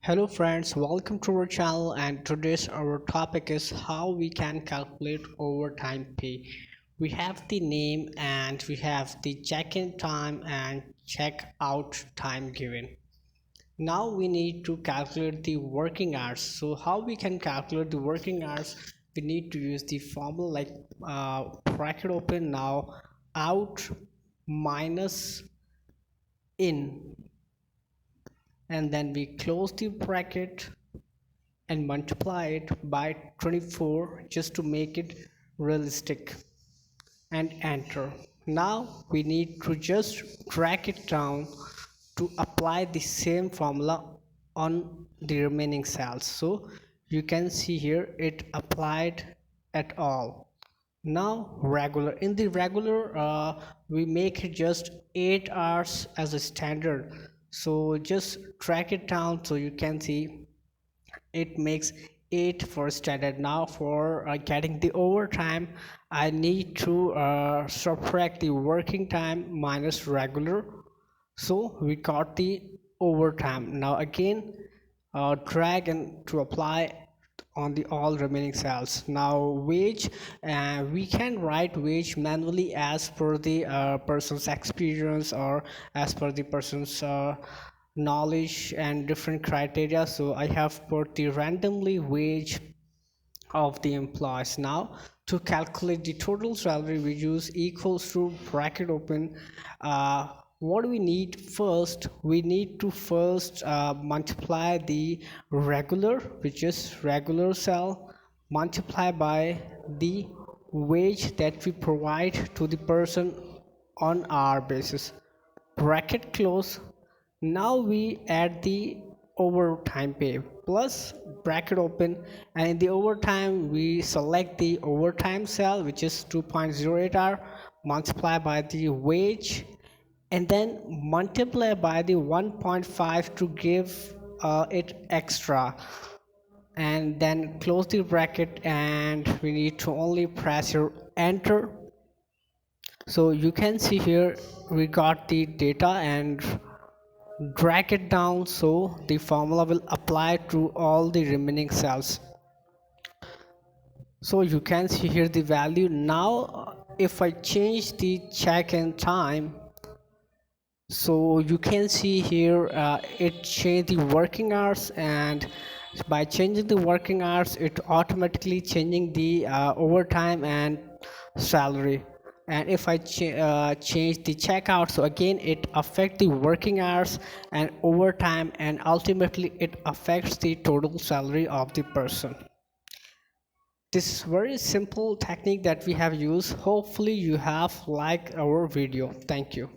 Hello friends, welcome to our channel, and today's our topic is how we can calculate overtime pay. We have the name and we have the check-in time and check-out time given. Now we need to calculate the working hours. So how we can calculate the working hours? We need to use the formula like bracket open now out minus in, and then we close the bracket and multiply it by 24 just to make it realistic, and enter. Now we need to just drag it down to apply the same formula on the remaining cells. So you can see here it applied at all. Now regular, in the regular we make it just 8 hours as a standard, so just drag it down so you can see it makes 8 for standard. Now for getting the overtime, I need to subtract the working time minus regular, so we got the overtime. Now again drag and to apply on the all remaining cells. Now wage, we can write wage manually as per the person's experience or as per the person's knowledge and different criteria. So I have put the randomly wage of the employees. Now to calculate the total salary, we use equals to bracket open. What we need first, we need to first multiply the regular, which is regular cell, multiply by the wage that we provide to the person on our basis, bracket close. Now we add the overtime pay plus bracket open, and in the overtime we select the overtime cell, which is 2.08 hour, multiply by the wage, and then multiply by the 1.5 to give it extra, and then close the bracket, and we need to only press your enter. So you can see here we got the data, and drag it down so the formula will apply to all the remaining cells. So you can see here the value. Now if I change the check-in time, so you can see here it changed the working hours, and by changing the working hours it automatically changing the overtime and salary. And if I change the checkout, so again it affects the working hours and overtime, and ultimately it affects the total salary of the person. This is very simple technique that we have used. Hopefully you have liked our video. Thank you.